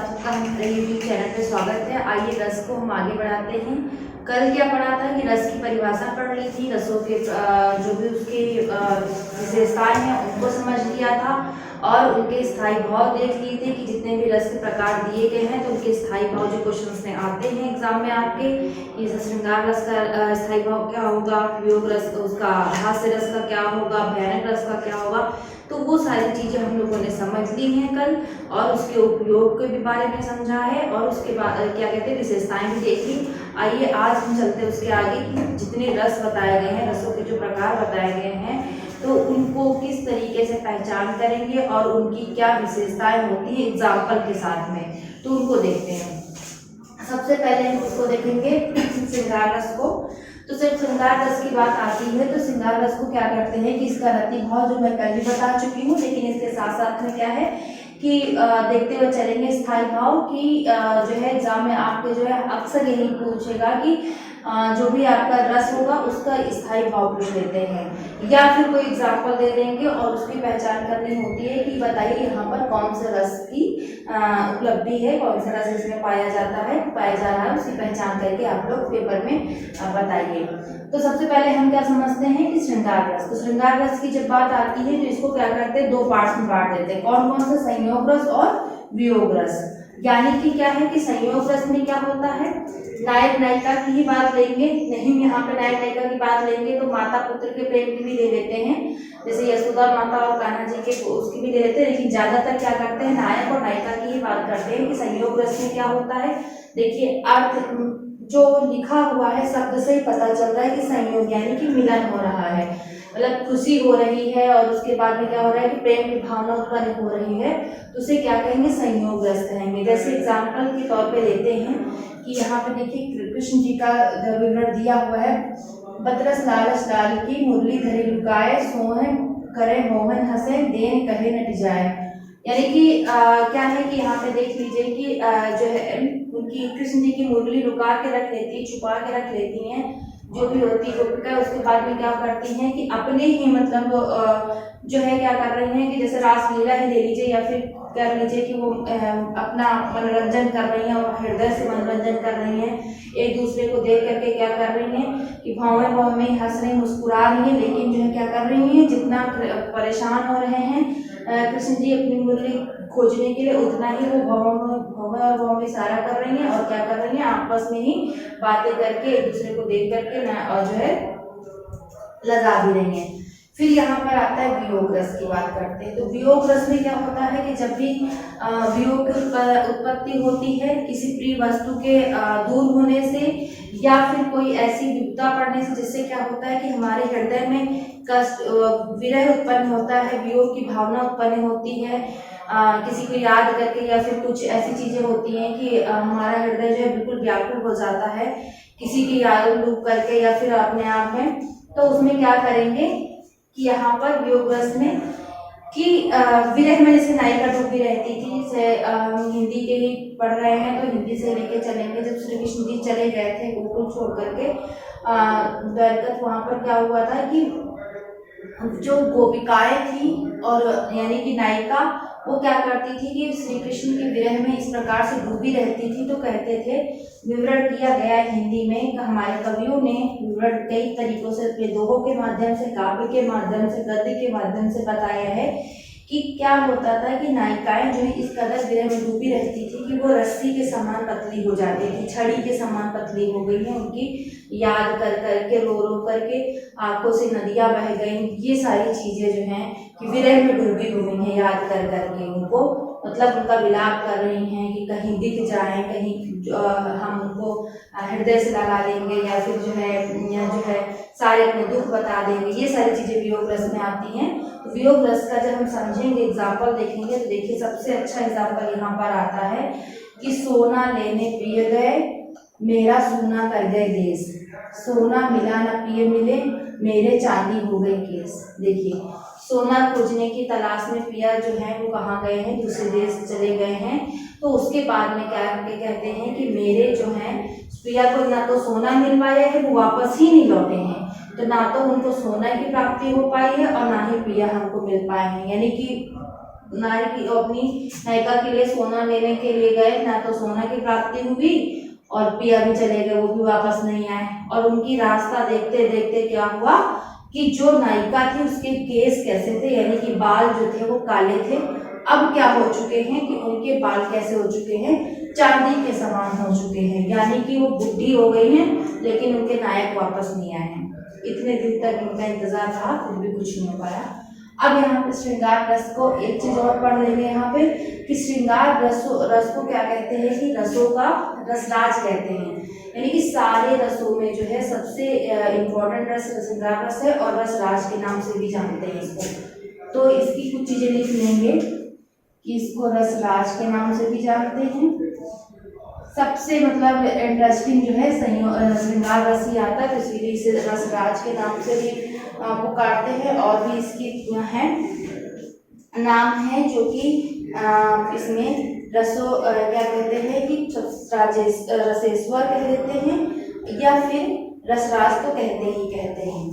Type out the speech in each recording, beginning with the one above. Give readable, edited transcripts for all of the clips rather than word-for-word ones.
आप सबका हमारे यूट्यूब चैनल पे स्वागत है। आइए रस को हम आगे बढ़ाते हैं। कल क्या पढ़ा था कि रस की परिभाषा पढ़ ली थी, रसों के जो भी उसके विशेषताएं हैं उनको समझ लिया था और उनके स्थायी भाव देख लिए थे कि जितने भी रस के प्रकार दिए गए हैं तो उनके स्थायी भाव जो क्वेश्चंस में आते हैं एग्जाम में आपके, जैसे श्रृंगार रस का स्थायी भाव क्या होगा, वियोग रस उसका, हास्य रस का क्या होगा, भयानक रस का क्या होगा। तो वो सारी चीज़ें हम लोगों ने समझ ली हैं कल और उसके उपयोग के भी बारे में समझा है और उसके बाद क्या कहते हैं विशेषताएं भी देखी। आइए आज हम चलते हैं उसके आगे कि जितने रस बताए गए हैं, रसों के जो प्रकार बताए गए हैं तो उनको किस तरीके से पहचान करेंगे और उनकी क्या विशेषताएं होती है एग्जाम्पल के साथ में, तो उनको देखते हैं। सबसे पहले हम उसको देखेंगे श्रृंगार रस को। तो जब श्रृंगार रस की बात आती है तो श्रृंगार रस को क्या करते हैं कि इसका रति भाव जो मैं पहले बता चुकी हूँ, लेकिन इसके साथ साथ में क्या है कि देखते हुए चलेंगे स्थायी भाव की जो है एग्जाम में आपके जो है अक्सर यही पूछेगा कि जो भी आपका रस होगा उसका स्थायी भाव पूछ लेते हैं या फिर कोई एग्जाम्पल दे देंगे और उसकी पहचान करनी होती है कि बताइए यहाँ पर कौन से रस की उपलब्धि है, कौन सा रस इसमें पाया जा रहा है, उसकी पहचान करके आप लोग पेपर में बताइए। तो सबसे पहले हम क्या समझते हैं कि श्रृंगार रस, तो श्रृंगार रस की जब बात आती है तो इसको क्या करते हैं दो पार्ट्स में बांट देते हैं। कौन कौन से? संयोग रस और वियोग रस। यानी कि क्या है कि संयोग रस में क्या होता है, नायक नायिका की ही बात लेंगे, नहीं यहाँ पे नायक नायिका की बात लेंगे तो माता पुत्र के प्रेम की भी ले लेते हैं, जैसे यशोदा माता और कान्हा जी के उसकी भी ले लेते हैं, लेकिन ज्यादातर क्या करते हैं नायक और नायिका की ही बात करते हैं कि संयोग रस में क्या होता है। देखिए अर्थ जो लिखा हुआ है शब्द से ही पता चल रहा है कि संयोग यानी कि मिलन हो रहा है, मतलब खुशी हो रही है और उसके बाद में क्या हो रहा है कि प्रेम की भावना उत्पन्न हो रही है, तो उसे क्या कहेंगे संयोग रस कहेंगे। जैसे एग्जाम्पल के तौर पे लेते हैं कि यहाँ पे देखिए कृष्ण जी का विवरण दिया हुआ है, बतरस लालच लाल की मुरली धरी लुकाए, सोहन करे मोहन हंसे देन कहे नट जाए। यानी कि क्या है कि यहाँ पे देख लीजिए कि जो है उनकी कृष्ण जी की मुरली लुका के रख लेती है, छुपा के रख लेती हैं जो भी होती गोपिका, उसके बाद में क्या करती हैं कि अपने ही मतलब जो है क्या कर रही हैं कि जैसे रासलीला ही ले लीजिए या फिर कर लीजिए कि वो अपना मनोरंजन कर रही हैं और हृदय से मनोरंजन कर रही हैं, एक दूसरे को देख करके क्या कर रही हैं कि भाव में हंस रही मुस्कुरा रही हैं, लेकिन जो है क्या कर रही हैं जितना परेशान हो रहे हैं कृष्ण जी अपनी मुरली खोजने के लिए उतना ही वो भाव में इशारा कर रही हैं और क्या कर रही हैं आपस में ही बातें करके एक दूसरे को देख करके और जो है लगा भी रही हैं। फिर यहाँ पर आता है वियोग रस की बात करते हैं। तो वियोग रस में क्या होता है कि जब भी वियोग की उत्पत्ति होती है किसी प्रिय वस्तु के दूर होने से या फिर कोई ऐसी विपदा पड़ने से, जिससे क्या होता है कि हमारे हृदय में कष्ट विरह उत्पन्न होता है, वियोग की भावना उत्पन्न होती है, किसी को याद करके या फिर कुछ ऐसी चीजें होती हैं कि हमारा हृदय जो है बिल्कुल व्याकुल हो जाता है किसी की याद डूब करके या फिर अपने आप में, तो उसमें क्या करेंगे कि यहाँ पर वियोग रस में कि विरह में जैसे नायिका डूबी रहती थी, जैसे हिंदी के ही पढ़ रहे हैं तो हिंदी से लेके चलेंगे। जब श्री कृष्ण जी चले गए थे गोकुल छोड़ करके द्वारका, वहां पर क्या हुआ था कि जो गोपिकाएं थी और यानी कि नायिका वो क्या करती थी कि श्री कृष्ण के विरह में इस प्रकार से डूबी रहती थी। तो कहते थे, विवरण किया गया है हिंदी में, हमारे कवियों ने विवरण कई तरीकों से दोहों के माध्यम से, काव्य के माध्यम से, गद्य के माध्यम से बताया है कि क्या होता था कि नायिकाएं जो है इस कदर विरह में डूबी रहती थी कि वो रस्सी के समान पतली हो जाती थी, छड़ी के समान पतली हो गई है, उनकी याद कर करके रो करके आंखों से नदियां बह गई। ये सारी चीजें जो हैं कि विरह में डूबी हुई हैं, याद कर करके उनको मतलब उनका विलाप कर रही हैं कि कहीं दिख जाए, कहीं हम उनको हृदय से लगा लेंगे या फिर जो है सारे अपने दुख बता देंगे। ये सारी चीजें वियोग रस में आती हैं। तो वियोग रस का जब हम समझेंगे, एग्जाम्पल देखेंगे, तो देखिए सबसे अच्छा एग्जाम्पल यहाँ पर आता है कि सोना लेने पिए गए मेरा सोना कर गए देश, सोना मिला न पिए मिले मेरे चांदी हो गई केस। देखिए सोना खोजने की तलाश में पिया जो है वो कहाँ गए हैं, दूसरे देश चले गए हैं। तो उसके बाद में क्या कहते हैं कि मेरे जो हैं पिया को ना तो सोना मिल पाया है, वो वापस ही नहीं लौटे हैं, तो ना तो उनको सोना की प्राप्ति हो पाई है और ना ही पिया हमको मिल पाए हैं। यानी कि नारी अपनी नायिका के लिए सोना लेने के लिए गए, ना तो सोना की प्राप्ति हुई और पिया भी चले गए, वो भी वापस नहीं आए। और उनकी रास्ता देखते देखते क्या हुआ कि जो नायिका थी उसके केस कैसे थे, यानी कि बाल जो थे वो काले थे, अब क्या हो चुके हैं कि उनके बाल कैसे हो चुके हैं, चांदी के समान हो चुके हैं, यानी कि वो बुढ़ी हो गई हैं, लेकिन उनके नायक वापस नहीं आए हैं। इतने दिन तक इनका इंतजार रहा, फिर भी कुछ नहीं हो पाया। अब यहाँ पे श्रृंगार रस को एक चीज और पढ़ लेंगे यहाँ पे कि श्रृंगार रस को क्या कहते हैं कि रसों का रसराज कहते हैं, यानी कि सारे रसों में जो है सबसे इम्पोर्टेंट रस श्रृंगार रस है और रसराज के नाम से भी जानते हैं इसको। तो इसकी कुछ चीजें लिख लेंगे कि इसको रसराज के नाम से भी जानते हैं। सबसे मतलब इंटरेस्टिंग जो है श्रृंगार रस ही आता है, तो इसलिए इसे रसराज के नाम से भी पुकारते हैं। और भी इसकी है नाम है जो कि इसमें क्या कहते हैं कि रसेश्वर कह देते हैं या फिर रसराज तो कहते हैं।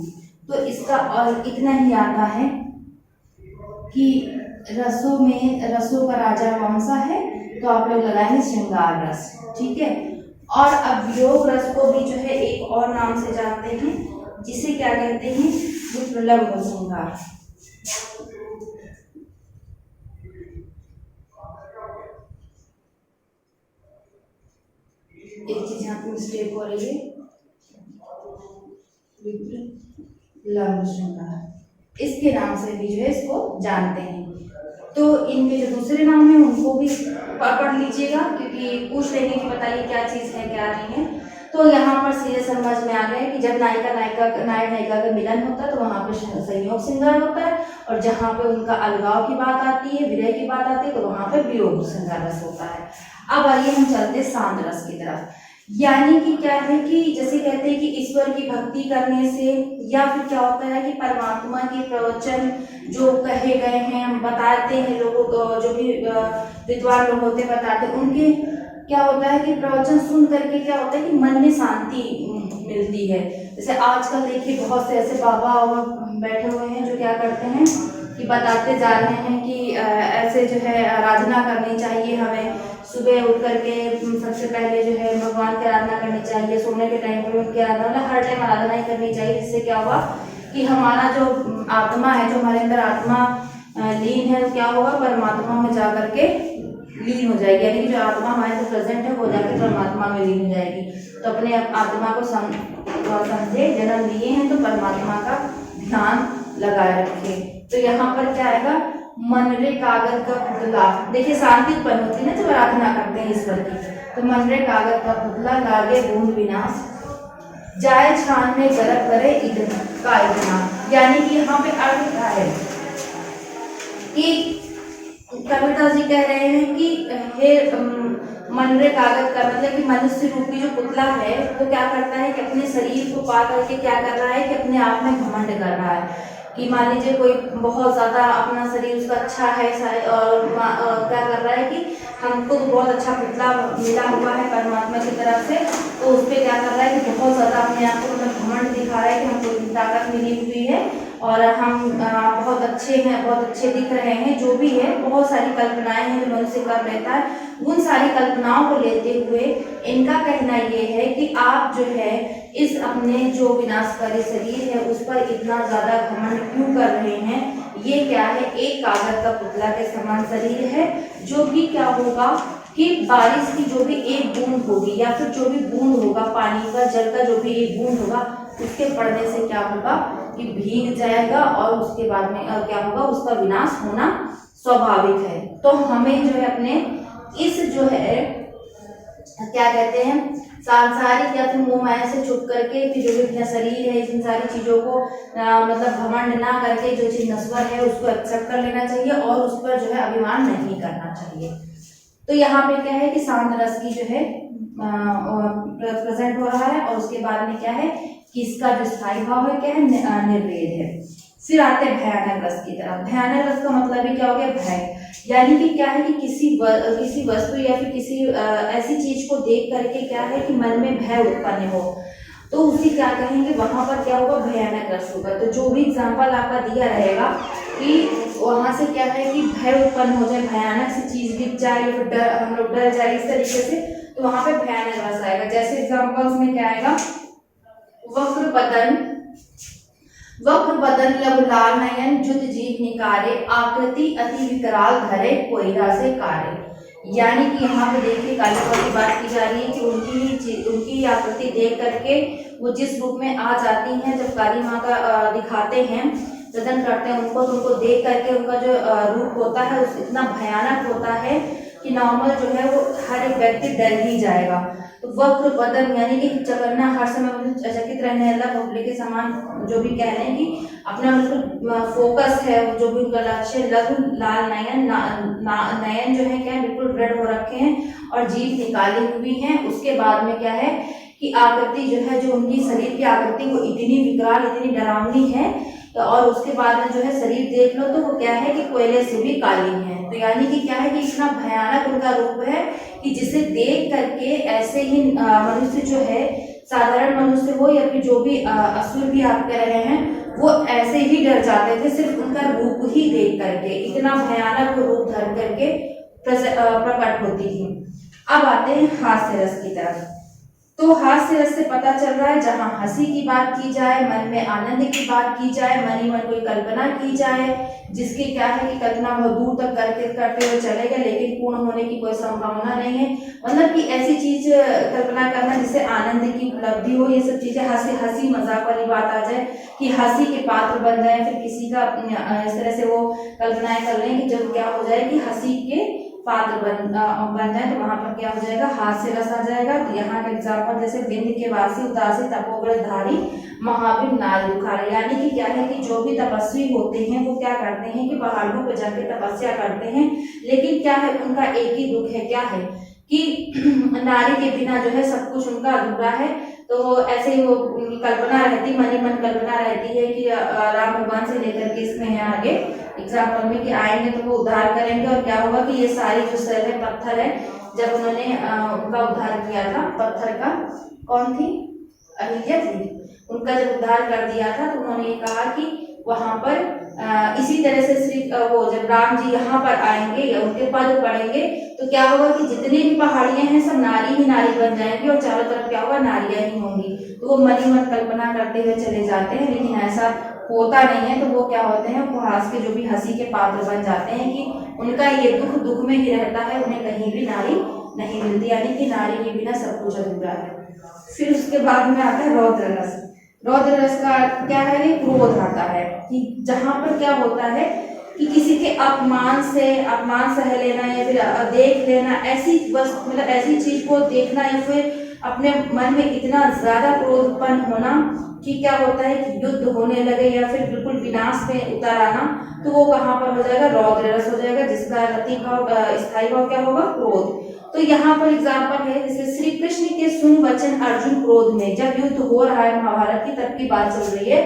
तो इसका और इतना ही आता है कि रसों का राजा कौन सा है, तो आप लोग लगाएंगे श्रृंगार रस, ठीक है। और अब वियोग रस को भी जो है एक और नाम से जानते हैं, जिसे क्या कहते हैं, विप्रलंब श्रृंगार। एक चीज यहाँ पे मिस्टेक हो रही है, विप्रलंब श्रृंगार, इसके नाम से भी जो है इसको जानते हैं। तो इनके जो दूसरे नाम है उनको भी पढ़ लीजिएगा, क्योंकि पूछ लेंगे कि बताइए क्या चीज है क्या नहीं है। तो यहाँ पर सीधे समझ में आ गया कि जब नायक नायिका का मिलन होता है तो वहाँ पे संयोग श्रृंगार होता है, और जहाँ पे उनका अलगाव की बात आती है, विरह की बात आती है, तो वहाँ पे वियोग श्रृंगार रस होता है। अब आइए हम चलते शांत रस की तरफ। यानी कि क्या है कि जैसे कहते हैं कि ईश्वर की भक्ति करने से, या फिर क्या होता है कि परमात्मा के प्रवचन जो कहे गए हैं हम बताते हैं लोगों को, जो भी विद्वान लोग होते बताते हैं, उनके क्या होता है कि प्रवचन सुन करके क्या होता है कि मन में शांति मिलती है। जैसे आजकल देखिए बहुत से ऐसे बाबा बैठे हुए हैं जो क्या करते हैं कि बताते जा रहे हैं कि ऐसे जो है आराधना करनी चाहिए, हमें सुबह उठ करके सबसे पहले जो है भगवान की आराधना करनी चाहिए, सोने के टाइम पर उठ के आराधना, मतलब हर टाइम आराधना ही करनी चाहिए। जिससे क्या हुआ कि हमारा जो आत्मा है, जो हमारे अंदर आत्मा लीन है, क्या होगा, परमात्मा में जा करके लीन हो जाएगी, यानी कि जो आत्मा हमारे तो प्रेजेंट है वो जाके परमात्मा में लीन हो जाएगी। तो अपने आत्मा को समझे, जन्म लिए हैं तो परमात्मा का ध्यान लगाए रखे। तो यहाँ पर क्या आएगा, मनरे कागज का पुतला, देखिए शांति उत्पन्न होती है ना जब आराधना करते हैं ईश्वर की। तो मनरे कागज का पुतला लागे बूंद विनाश, जाए छान में गर्भ करे का इतना, यानी कि यहाँ पे अर्थ क्या है कि कबीरदास जी कह रहे हैं कि हे मनरे कागज का मतलब कि मनुष्य रूपी जो पुतला है वो क्या करता है कि अपने शरीर को पा करके क्या कर रहा है कि अपने आप में घमंड कर रहा है। कि मान लीजिए कोई बहुत ज्यादा अपना शरीर उसका अच्छा है और क्या कर रहा है कि हमको तो बहुत अच्छा पुतला मिला हुआ है परमात्मा की तरफ से, तो उस पर क्या कर रहा है कि बहुत ज्यादा अपने आप को मतलब घमंड दिखा रहा है कि हमको इतनी ताकत मिली हुई है और हम बहुत अच्छे हैं, बहुत अच्छे दिख रहे हैं। जो भी है बहुत सारी कल्पनाएं हैं जो मनुष्य कर लेता है, उन सारी कल्पनाओं को लेते हुए इनका कहना ये है कि आप जो है इस अपने जो विनाशकारी शरीर है उस पर इतना ज्यादा घमंड क्यों कर रहे हैं। ये क्या है, एक कागज का पुतला के समान शरीर है, जो भी क्या होगा कि बारिश की जो भी एक बूंद होगी या फिर जो भी बूंद होगा पानी का, जल का जो भी एक बूंद होगा, उसके पड़ने से क्या होगा कि भीग जाएगा और उसके बाद में क्या होगा, उसका विनाश होना स्वाभाविक है। तो हमें जो है अपने इस जो है क्या कहते हैं सांसारिक या फिर मोह माया से छुप करके कि जो भी अपना शरीर है इन सारी चीजों को मतलब घमंड ना करके जो चीज नश्वर है उसको एक्सेप्ट कर लेना चाहिए और उस पर जो है अभिमान नहीं करना चाहिए। तो यहाँ पे क्या है कि शांत रस की जो है प्रेजेंट हो रहा है और उसके बाद में क्या है कि इसका जो स्थायी भाव है क्या है, निर्वेद है। फिर आते हैं भयानक रस की तरफ। भयानक रस का मतलब ही क्या हो गया, भय, यानी कि क्या है कि किसी वस्तु या फिर किसी ऐसी चीज को देख करके क्या है कि मन में भय उत्पन्न हो। तो उसे क्या कहेंगे, वहां पर क्या होगा, भयानक रस होगा। तो जो भी एग्जाम्पल आपका दिया रहेगा कि वहां से क्या है कि भय उत्पन्न हो जाए, भयानक सी चीज दिख जाए या फिर डर, हम लोग डर जाए इस तरीके से, तो वहां पे भयानक रस आएगा। जैसे एग्जाम्पल्स में क्या आएगा, वक्र बदन लघु लाल नयन जुत जीभ निकारे, आकृति अति विकराल धरे कोयला से कारे। यानी कि यहाँ पे देखिए काली माँ की बात की जा रही है कि उनकी आकृति देख करके वो जिस रूप में आ जाती हैं, जब काली माँ का दिखाते हैं, जतन करते हैं उनको, तो उनको देख करके उनका जो रूप होता है इतना भयानक होता है कि नॉर्मल जो है वो हर एक व्यक्ति डर ही जाएगा। तो वक्र बदन यानी कि चकन्ना, हर समय चकित रहने वाला, भोपले के समान, जो भी कह रहे हैं कि अपना बिल्कुल फोकस है, जो भी उनका लक्ष्य, लघु लाल नयन, नयन जो है क्या है बिल्कुल रेड हो रखे हैं और जीभ निकाली हुई है। उसके बाद में क्या है कि आकृति जो है, जो उनकी शरीर की आकृति वो इतनी विकराल, इतनी डरावनी है, और उसके बाद में जो है शरीर देख लो तो वो क्या है कि कोयले से भी काली है। तो यानी कि क्या है कि इतना भयानक उनका रूप है कि जिसे देख करके ऐसे ही मनुष्य जो है, साधारण मनुष्य हो या फिर जो भी असुर भी आप कह रहे हैं, वो ऐसे ही डर जाते थे सिर्फ उनका रूप ही देख करके। इतना भयानक रूप धर करके प्रकट होती थी। अब आते हैं हास्य रस की तरफ। तो हास्य रस से पता चल रहा है, जहां हंसी की बात की जाए, मन में आनंद की बात की जाए, मन ही मन कोई कल्पना की जाए, जिसकी क्या है कि कल्पना बहुत दूर तक करते हुए चलेगा लेकिन पूर्ण होने की कोई संभावना नहीं है। मतलब कि ऐसी चीज कल्पना करना जिससे आनंद की उपलब्धि हो, ये सब चीजें हंसी मजाक वाली बात आ जाए कि हंसी के पात्र बन जाए, फिर किसी का इस तरह से वो कल्पनाएं कर लें कि जब क्या हो जाए कि हंसी के पात्र बन जाए, तो वहां पर क्या हो जाएगा, हास्य रस आ जाएगा। तो यहाँ का एग्जाम्पल जैसे बिंद के वासी उदासी तपोव्रतधारी महावीर नारी बुखार। यानी कि क्या है कि जो भी तपस्वी होते हैं वो क्या करते हैं कि पहाड़ों पर जाके तपस्या करते हैं, लेकिन क्या है उनका एक ही दुख है, क्या है कि नारी के बिना जो है सब कुछ उनका अधूरा है। तो ऐसे ही वो उनकी कल्पना रहती, मन ही मन कल्पना रहती है कि राम भगवान से लेकर के इसमें है आगे एग्जाम्पल में कि आएंगे तो वो उद्धार करेंगे, और क्या होगा कि ये सारी जो सर है पत्थर है, जब उन्होंने उनका उद्धार किया था, पत्थर का कौन थी, अहिल्या थी, उनका जब उद्धार कर दिया था तो उन्होंने ये कहा कि वहां पर इसी तरह से श्री वो जब राम जी यहाँ पर आएंगे या उनके पद पड़ेंगे तो क्या होगा कि जितनी भी पहाड़ियां हैं सब नारी ही नारी बन जाएंगी और चारों तरफ क्या होगा, नारियां ही होंगी। तो वो मन ही मन कल्पना करते हुए चले जाते हैं, लेकिन ऐसा होता नहीं है। तो वो क्या होते हैं, उपहास के जो भी हंसी के पात्र बन जाते हैं कि उनका ये दुख में ही रहता है, उन्हें कहीं भी नारी नहीं मिलती, यानी कि नारी के बिना सब कुछ अधूरा है। फिर उसके बाद में आता है रौद्र रस। रौद्र रस का क्या है, ये क्रोध आता है कि जहां पर क्या होता है कि किसी के अपमान सह लेना या फिर देख लेना, ऐसी वस्तु मतलब ऐसी चीज को देखना या फिर अपने मन में इतना ज्यादा क्रोध उत्पन्न होना कि क्या होता है कि युद्ध होने लगे या फिर बिल्कुल विनाश में उतर आना, तो वो कहाँ पर हो जाएगा, रौद्र रस हो जाएगा, जिसका रति भाव स्थायी भाव क्या होगा, क्रोध। तो यहाँ पर एग्जाम्पल है जैसे श्री कृष्ण के सुन वचन अर्जुन क्रोध में, जब युद्ध हो रहा है महाभारत की तब की बात चल रही है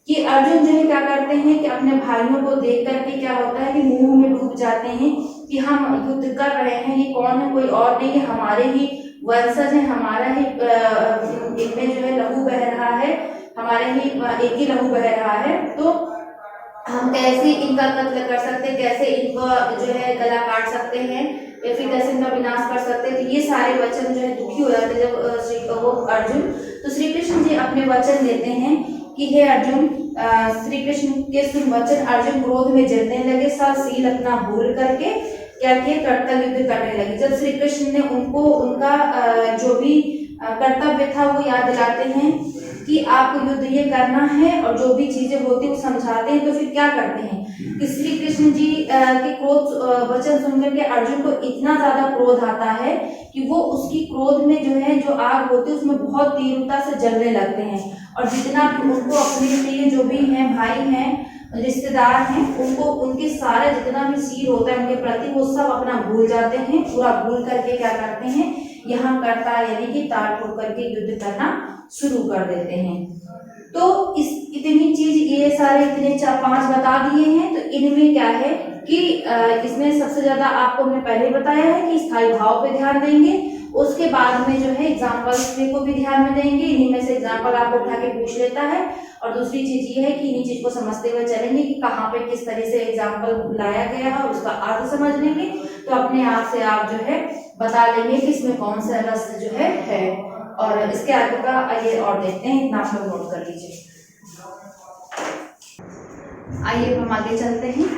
कि अर्जुन जो है क्या करते हैं कि अपने भाइयों को देख करके क्या होता है कि मुंह में डूब जाते हैं कि हम युद्ध कर रहे हैं, ये कौन है, कोई और नहीं है, हमारे ही वंशज है, हमारा ही इनमें जो है लहू बह रहा है, हमारे ही एक ही लहू बह रहा है, तो हम कैसे इनका कत्ल कर सकते हैं, कैसे इनका जो है गला काट सकते हैं या फिर कैसे इनका विनाश कर सकते हैं। तो ये सारे वचन जो है दुखी हो जाते हैं जब अर्जुन, तो श्री कृष्ण जी अपने वचन देते हैं कि हे अर्जुन, श्री कृष्ण के सुन वचन अर्जुन क्रोध में जलने लगे, सब सील अपना भूल करके क्या किए, कर्तव्य युद्ध करने लगे। जब श्री कृष्ण ने उनको उनका जो भी कर्तव्य था वो याद दिलाते हैं कि आपको युद्ध ये करना है और जो भी चीजें होती है वो समझाते हैं, तो फिर क्या करते हैं कि श्री कृष्ण जी के क्रोध वचन सुनकर के अर्जुन को इतना ज्यादा क्रोध आता है कि वो उसकी क्रोध में जो है जो आग होती है उसमें बहुत तीव्रता से जलने लगते हैं, और जितना भी उनको अपने लिए जो भी हैं भाई हैं रिश्तेदार हैं उनको उनके सारे जितना भी सीर होता है उनके प्रति वो सब अपना भूल जाते हैं, पूरा भूल करके क्या करते हैं, यहाँ करता यानी कि ताल ठोक करके युद्ध करना शुरू कर देते हैं। तो इस इतनी चीज ये सारे इतने 4-5 बता दिए हैं। तो इनमें क्या है कि इसमें सबसे ज्यादा आपको हमने पहले बताया है कि स्थायी भाव पे ध्यान देंगे, उसके बाद में जो है एग्जाम्पल्स को भी ध्यान में देंगे, इन्हीं में से एग्जाम्पल आपको उठा के पूछ लेता है। और दूसरी चीज ये है कि इन्हीं चीज को समझते हुए चलेंगे कि कहाँ पे किस तरह से एग्जाम्पल लाया गया है, उसका अर्थ समझ लेंगे तो अपने आप से आप जो है बता लेंगे कि इसमें कौन सा रस जो है। और इसके आगे का आइए और देखते हैं, इतना आप लोग नोट कर लीजिए। आइए हम आगे चलते हैं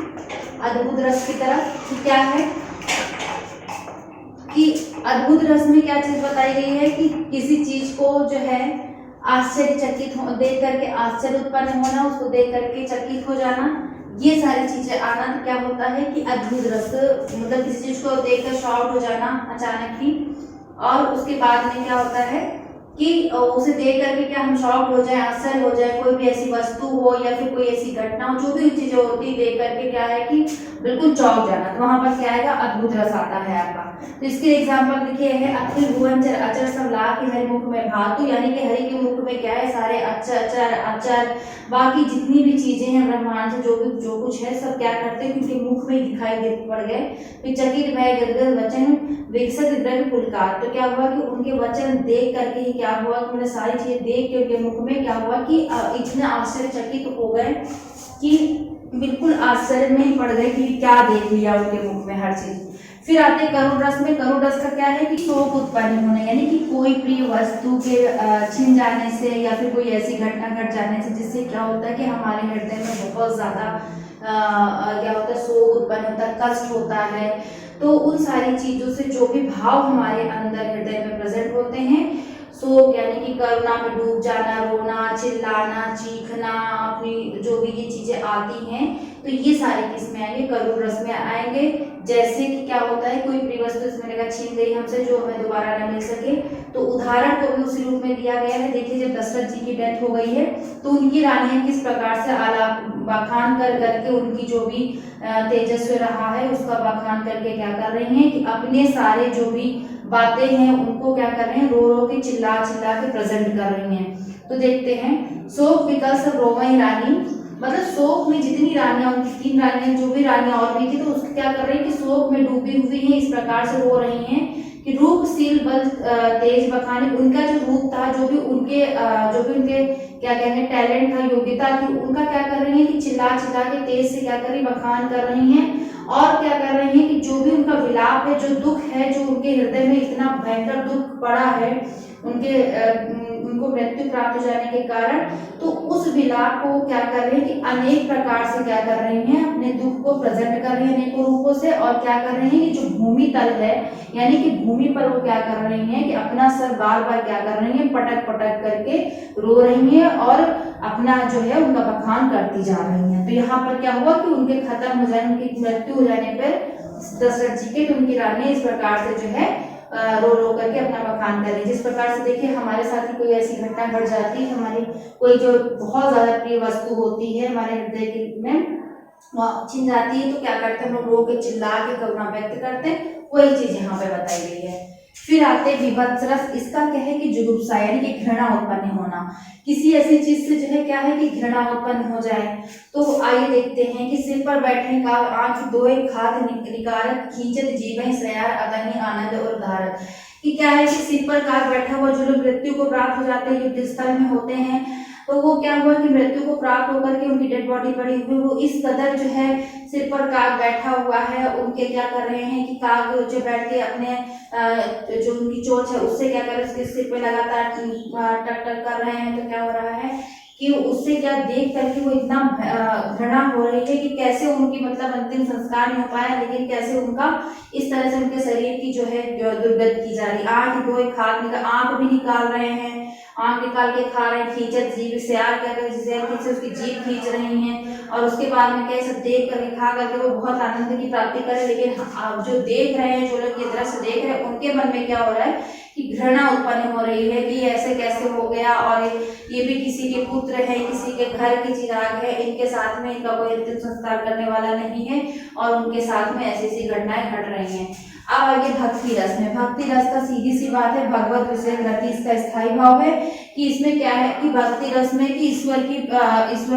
अद्भुत रस की तरफ। कि क्या है कि अद्भुत रस में क्या चीज बताई गई है कि किसी चीज को जो है आश्चर्यचकित देख करके आश्चर्य उत्पन्न होना, उसको देख करके चकित हो जाना, ये सारी चीजें आना क्या होता है कि अद्भुत रस, मतलब किसी चीज को देखकर शॉक हो जाना अचानक ही। और उसके बाद में क्या होता है कि उसे देख करके क्या हम शॉक हो जाए, आश्चर्य हो जाए, कोई भी ऐसी वस्तु हो या फिर कोई ऐसी घटना हो, जो भी चीजें होती देख करके क्या है कि बिल्कुल चौंक जाना, तो वहां पर क्या आएगा, अद्भुत रस आता है आपका। तो इसके एग्जाम्पल लिखे हैं, अखिल भुवन चर अचर सब लाख के हरि मुख में भातु, यानी कि हरि के मुख में क्या है, सारे अचर अचर बाकी जितनी भी चीजें हैं ब्रह्मांड से जो कुछ है सब क्या करते हैं, उनके मुख में दिखाई दे पड़ गए। फिर चकित भय गदगद वचन विकसित द्रव्य पुलकार, तो क्या हुआ कि उनके वचन देख करके ही क्या हुआ कि मैंने सारी चीजें देख के उनके मुख में क्या हुआ कि इतने आश्चर्यचकित हो गए कि बिल्कुल आश्चर्य में ही पड़ गए कि क्या देख लिया उनके मुख में हर चीज। फिर आते करुण रस में, करुण रस का क्या है कि शोक उत्पन्न होना, यानी कि कोई प्रिय वस्तु के छिन जाने से या फिर कोई ऐसी घटना घट जाने से जिससे क्या होता है कि हमारे हृदय में बहुत ज्यादा क्या होता है, शोक उत्पन्न होता है, कष्ट होता है। तो उन सारी चीजों से जो भी भाव हमारे अंदर हृदय में प्रेजेंट होते हैं, शोक यानी कि करुणा में डूब जाना, रोना, चिल्लाना, चीखना, अपनी जो भी ये चीजें आती हैं, तो ये सारी किसमें आएंगे, करुण रस में आएंगे। जैसे कि क्या होता है, कोई प्रिय वस्तु इसमें लगा छीन गई हमसे, जो हमें दोबारा न मिल सके, तो उदाहरण को भी उसी रूप में दिया गया है। देखिए जब दशरथ जी की डेथ हो गई है तो उनकी रानियां किस प्रकार से आलाप बखान कर करके उनकी जो भी तेजस्वी रहा है उसका बखान करके क्या कर रही हैं कि अपने सारे जो भी बातें हैं उनको क्या कर रहे हैं, रो रो के चिल्ला चिल्ला के प्रेजेंट कर रही हैं। तो देखते हैं, शोक विकल सब रोवई रानी, मतलब शोक में जितनी रानियां, उनकी 3 रानियां, जो भी रानियां और भी थी, तो उसको क्या कर रही है कि शोक में डूबी हुई हैं, इस प्रकार से रो रही हैं कि रूपशील बल तेज बखाने, उनका जो रूप था, जो भी उनके क्या कहेंगे टैलेंट था, योग्यता थी, उनका क्या कर रही है कि चिल्ला चिल्ला के तेज से क्या कर रही, बखान कर रही हैं। और क्या कर रही हैं कि जो भी उनका विलाप है, जो दुख है, जो उनके हृदय में इतना भयंकर दुख पड़ा है उनको मृत्यु प्राप्त हो जाने के कारण, तो उस विलाप को क्या कर रही है कि अनेक प्रकार से क्या कर रही हैं, अपने दुख को प्रेजेंट कर रही है अनेकों रूपों से। और क्या कर रही हैं कि जो भूमि तल है, यानी कि भूमि पर वो क्या कर रही हैं कि अपना सर बार बार क्या कर रही हैं, पटक पटक करके रो रही हैं और अपना जो है उनका बखान करती जा रही हैं। तो यहाँ पर क्या हुआ कि उनके खत्म हो जाने, उनकी मृत्यु हो जाने पर दशरथ जी के, तो उनकी रानी इस प्रकार से जो है रो रो करके अपना बखान कर रही है। जिस प्रकार से देखिए हमारे साथ ही कोई ऐसी घटना घट जाती है, हमारी कोई जो बहुत ज्यादा प्रिय वस्तु होती है हमारे हृदय में छिन जाती है, तो क्या करते हैं हम लोग रो के चिल्ला के करुणा व्यक्त करते हैं, वही चीज यहाँ पे बताई गई है। फिर आते विभत्स रस, इसका क्या है कि जुगुप्सा यानी कि घृणा उत्पन्न होना, किसी ऐसी चीज से जो है क्या है कि घृणा उत्पन्न हो जाए। तो आइए देखते हैं कि सिर पर बैठने का आंख दोए खाद निकारक खींचत जीवन श्रेयार अगनी आनंद और धारत, कि क्या है कि सिर पर काग बैठा हुआ जो लोग मृत्यु को प्राप्त हो जाते हैं, युद्ध स्थल में होते हैं, तो वो क्या हुआ कि मृत्यु को प्राप्त होकर के उनकी डेड बॉडी पड़ी हुई, वो इस कदर जो है सिर पर काग बैठा हुआ है, उनके क्या कर रहे हैं कि काग जो बैठ के अपने जो उनकी चोंच है उससे क्या कर रहे हैं, उसके सिर पे लगातार टक टक कर रहे हैं। तो क्या हो रहा है कि उससे क्या देख करके वो इतना घृणा हो रही है कि कैसे उनकी मतलब अंतिम संस्कार नहीं हो पाया, लेकिन कैसे उनका इस तरह से उनके शरीर की जो है दुर्गत की जा रही। आंख दो खाद निकाल, आंख भी निकाल रहे हैं, आंख निकाल के खा रहे हैं, खींचत जीभ श्रेयार क्या कर जिसे उसकी जीभ खींच रही हैं, और उसके बाद में क्या सब देख करके खा करके वो बहुत आनंद की प्राप्ति करें। लेकिन आप जो देख रहे हैं, जो लोग ये दृश्य देख रहे हैं, उनके मन में क्या हो रहा है कि घृणा उत्पन्न हो रही है कि ऐसे कैसे हो गया, और ये भी किसी के पुत्र है, किसी के घर की चिराग है, इनके साथ में इनका कोई अंतिम संस्कार करने वाला नहीं है, और उनके साथ में ऐसी ऐसी घटनाएं घट रही हैं। अब आगे भक्ति रस में, भक्ति रस का सीधी सी बात है भगवत विषय रति, इसका स्थायी भाव है कि इसमें क्या है कि भक्ति रस में कि ईश्वर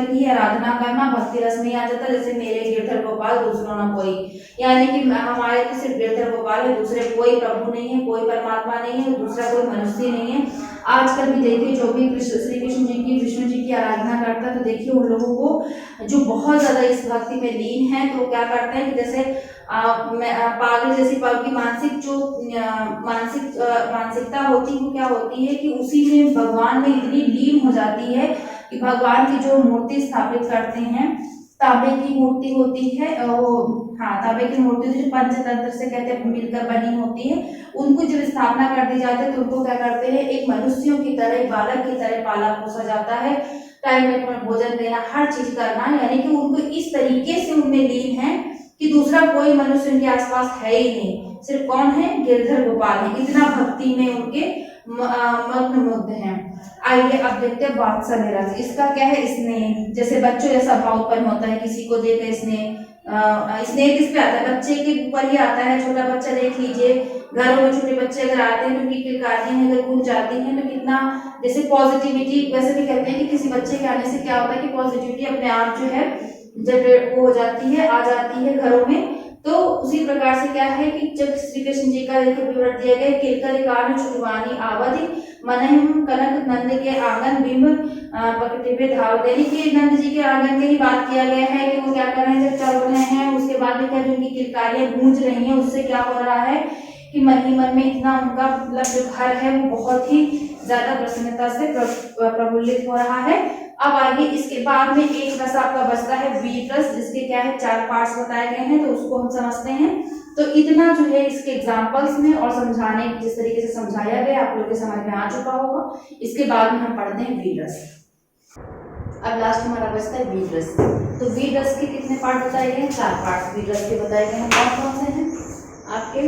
की आराधना करना भक्ति रस में आ जाता है। जैसे मेरे गिरधर गोपाल दूसरों ना कोई, यानी कि हमारे तो सिर्फ गिरधर गोपाल है, दूसरे कोई प्रभु नहीं है, कोई परमात्मा नहीं है, दूसरा कोई मनुष्य नहीं है। आजकल भी देखिए जो भी श्री कृष्ण जी की विष्णु जी की आराधना करता है तो देखिए उन लोगों को जो बहुत ज्यादा इस भक्ति में लीन है तो क्या करते हैं कि जैसे पागल जैसी की मानसिक जो मानसिकता होती है वो क्या होती है कि उसी में भगवान में इतनी लीन हो जाती है कि भगवान की जो मूर्ति स्थापित करते हैं, तांबे की मूर्ति होती है वो, हाँ तांबे की मूर्ति जो पंचतंत्र से कहते हैं मिलकर बनी होती है, उनको जब स्थापना कर दी जाती है तो उनको क्या करते हैं एक मनुष्यों की तरह, एक बालक की तरह पाला पोसा जाता है, टाइम में भोजन देना, हर चीज करना, यानी कि उनको इस तरीके से उनमें लीन है कि दूसरा कोई मनुष्य उनके आसपास है ही नहीं, सिर्फ कौन है, गिरधर गोपाल है, इतना भक्ति में उनके मग्न मुग्ध हैं। आइए अब देखते हैं वात्सल्य रस। इसका क्या है, स्नेह, जैसे बच्चों जैसा भाव उत्पन्न होता है किसी को देखकर स्नेह। स्नेह किस पे आता है, बच्चे के ऊपर ही आता है। छोटा बच्चा देख लीजिए, घरों में छोटे बच्चे अगर आते हैं तो किलकाते हैं, अगर कूद जाती हैं तो कितना जैसे पॉजिटिविटी, वैसे भी कहते हैं कि किसी बच्चे के आने से क्या होता है कि पॉजिटिविटी अपने आप जो है जब वो हो जाती है, आ जाती है घरों में। तो उसी प्रकार से क्या है कि जब श्री कृष्ण जी का विवरण दिया गया, किलकर कान छुड़वानी आवधि मनहिम कनक नंद के आंगन बिंब पकटे पे धाव, यानी कि नंद जी के आंगन की ही बात किया गया है कि वो क्या कर रहे हैं, जब चल रहे हैं उसके बाद में क्या जो उनकी किलकारियां गूंज रही हैं, उससे क्या हो रहा है कि मन ही मन में इतना उनका मतलब जो घर है वो बहुत ही ज्यादा प्रसन्नता से प्रफुल्लित हो रहा है। अब आइए इसके बाद में एक रस आपका बचता है वीर रस, जिसके क्या है 4 पार्ट्स बताए गए हैं, तो उसको हम समझते हैं। तो इतना जो है इसके एग्जाम्पल्स में और समझाने जिस तरीके से समझाया गया आप लोग के समझ में आ चुका होगा। इसके बाद में हम पढ़ते हैं वीर रस। अब लास्ट हमारा बचता है वीर रस। तो वीर रस के कितने पार्ट बताए गए हैं, 4 पार्ट वीर रस के बताए गए हैं। कौन कौन से हैं आपके,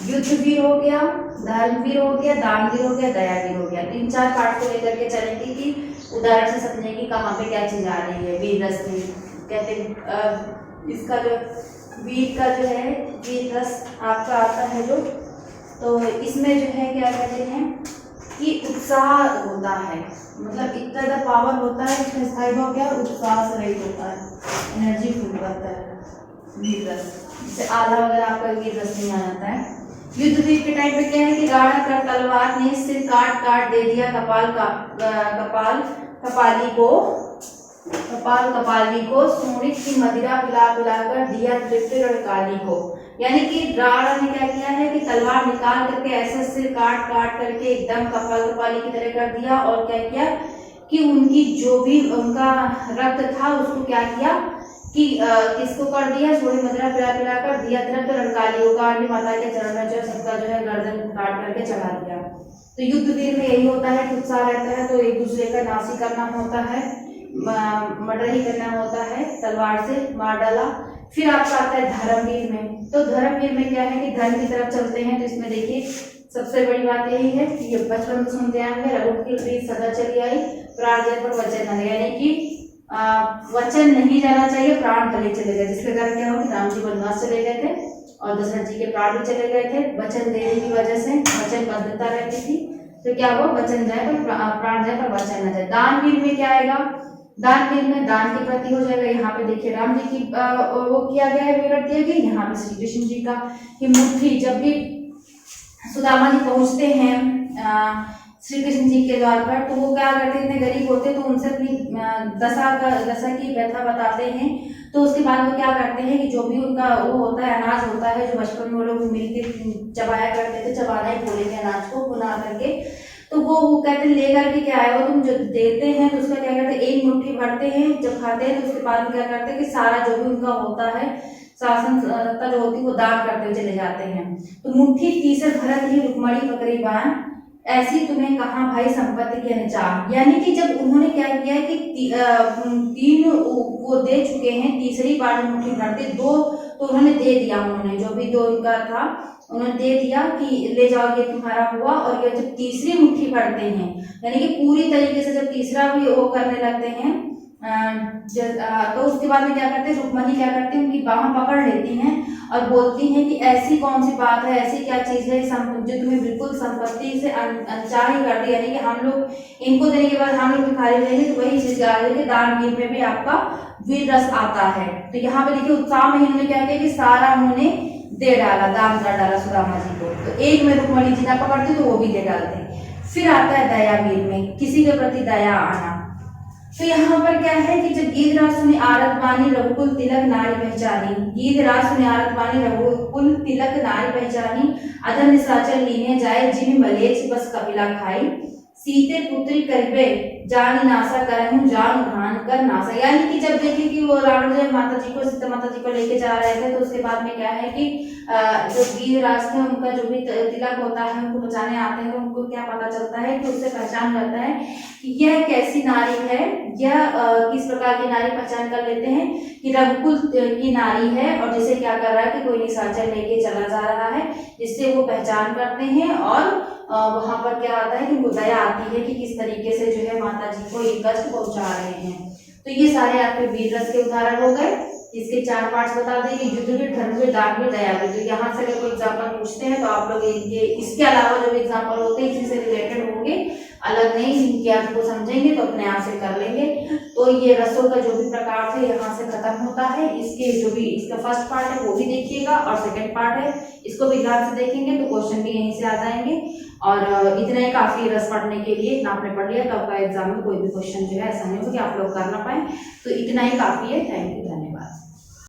युद्ध वीर हो गया, धर्मवीर हो गया, दानवीर हो गया, दयावीर हो गया। 3-4 पार्ट को लेकर के चलेंगे कि उदाहरण से समझेंगे कहाँ पे क्या चीज आ रही है। वीर रस में कहते हैं इसका जो वीर का जो है वीर रस आपका आता है जो, तो इसमें जो है क्या कहते हैं कि उत्साह होता है, मतलब इतना ज़्यादा पावर होता है, इसमें स्थायी हो गया, उत्साह से रहित होता है, एनर्जी फुल करता है वीर रस। जैसे आधा वगैरह आपका वीर रस नहीं आ जाता है। युद्ध वीर के टाइम पे क्या है कि राणा कर तलवार ने सिर काट काट दे दिया कपाली को सोनिक की मदिरा पिला पिलाकर दिया तृप्ति और काली को, यानी कि राणा ने क्या किया है कि तलवार निकाल करके ऐसे सिर काट काट करके एकदम कपाली की तरह कर दिया, और क्या किया कि उनकी जो भी उनका रक्त था उसको क्या किया कि किसको कर दिया, सोनी मदिरा पिला पिला कर दिया तृप्त रंगाली को, काली माता के चरण में जो सबका जो है गर्दन काट करके चढ़ा दिया। तो युद्ध वीर में यही होता है कि उत्साह रहता है, तो एक दूसरे का नाश ही करना होता है, मर्डर ही करना होता है, तलवार से मार डाला। फिर आपका आता है धर्मवीर में। तो धर्मवीर में क्या है कि धर्म की तरफ चलते हैं, तो इसमें देखिए सबसे बड़ी बात यही है कि ये बचपन से सुनते आएंगे, रघुकुल प्रीत सदा चली आई, प्राण जय पर वचन न, यानी कि वचन नहीं जाना चाहिए, प्राण भले चले गए, जिसके कारण क्या हो कि राम जी वनवास चले गए थे और दशरथ जी के प्राण भी चले गए थे। वचन देने की वजह से वचनबद्धता रहती थी, तो क्या हुआ, वचन जाए पर प्राण जाए पर वचन न जाए। दानवीर में क्या आएगा, दानवीर में दान के प्रति हो जाएगा। यहाँ पे देखिए राम जी की वो किया गया है, विवरण दिया गया। यहाँ पे श्री कृष्ण जी का कि मुट्ठी, जब भी सुदामा जी पहुंचते हैं श्री कृष्ण जी के द्वार पर, तो वो क्या करते हैं, इतने गरीब होते तो उनसे अपनी दशा की व्यथा बताते हैं। तो उसके बाद वो क्या करते हैं कि जो भी उनका वो होता है अनाज होता है, जो बचपन में वो लोग मिलकर चबाया करते थे, चबाना ही बोलेंगे अनाज को भुना करके, तो वो कहते हैं ले करके क्या है वो तुम जो देते हैं तो उसका क्या करते हैं, एक मुट्ठी भरते हैं, जब खाते हैं तो उसके बाद में क्या करते हैं कि सारा जो भी उनका होता है शासन सत्ता जो होती है वो दान करते हुए चले जाते हैं। तो मुट्ठी तीसर भरत ही रुक्मणी पकड़ी बाण, ऐसी तुम्हें कहा भाई संपत्ति के अनिचार, यानी कि जब उन्होंने क्या किया कि 3 वो दे चुके हैं, तीसरी बार मुट्ठी भरते 2 तो उन्होंने दे दिया, उन्होंने जो भी 2 उनका था उन्होंने दे दिया कि ले जाओ ये तुम्हारा हुआ। और ये जब तीसरी मुट्ठी भरते हैं, यानी कि पूरी तरीके से जब तीसरा भी वो करने लगते हैं तो उसके बाद में क्या करते हैं, रुक्मणी क्या करती है, उनकी बाहों पकड़ लेती हैं और बोलती हैं कि ऐसी कौन सी बात है, ऐसी क्या चीज है जो तुम्हें बिल्कुल संपत्ति से अनचाही कर दी, यानी कि हम लोग इनको देने के बाद हम लोग भी खाली रहेंगे। तो वही चीज कि दान वीर में भी आपका वीर रस आता है। तो यहाँ पे देखिए उत्साह में इन्होंने क्या किया कि सारा उन्होंने दे डाला, दान कर डाला सुदामा जी को। तो एक में रुक्मणी जी ना पकड़ती तो वो भी दे डालते। फिर आता है दया वीर में, किसी के प्रति दया आना। तो यहाँ पर क्या है कि जब गीत राज सुनि आरत बानी रघुकुल तिलक नारी पहचानी, गीत राज सुनि आरत बानी रघुकुल तिलक नारी पहचानी, अधम निशाचर लीने जाए जिम मलेच्छ बस कपिला खाई, सीते पुत्री करिबे जान नासा करहूं जान उठान कर नासा। यानी कि जब देखे कि वो रावण जब माता जी को, सीता माता जी को लेके जा रहे थे, तो उसके बाद में क्या है कि जो वीर राज थे उनका जो भी तिलक होता है, उनको बचाने आते हैं, उनको क्या पता चलता है कि उससे पहचान जाता है कि यह कैसी नारी है, यह किस प्रकार की नारी पहचान कर लेते हैं कि रघुकुल की नारी है। और जिसे क्या कर रहा है कि कोई निशाचर लेके चला जा रहा है, जिससे वो पहचान करते हैं। और वहां पर क्या आता है कि वो दया आती है कि किस तरीके से जो है माता जी को ये कष्ट पहुंचा रहे हैं। तो ये सारे आपके वीर रस के उदाहरण हो गए। इसके 4 पार्ट्स बता दें कि युद्धवीर, धर्मवीर, दानवीर, दयावीर। तो यहाँ से अगर कोई एग्जाम्पल पूछते हैं तो आप लोग इसके अलावा जो भी एग्जाम्पल होते हैं इसी से रिलेटेड होंगे, अलग नहीं, इनके अर्थ को समझेंगे तो अपने आप से कर लेंगे। तो ये रसों का जो भी प्रकार थे यहाँ से खत्म होता है। इसके जो भी इसका फर्स्ट पार्ट है वो भी देखिएगा, और सेकंड पार्ट है इसको भी ध्यान से देखेंगे तो क्वेश्चन भी यहीं से आ जाएंगे। और इतना ही काफी रस पढ़ने के लिए, इतना आपने पढ़ लिया तो आपका एग्जाम में कोई भी क्वेश्चन जो है ऐसा नहीं होगा कि आप लोग कर ना पाए। तो इतना ही काफी है। थैंक यू, धन्यवाद।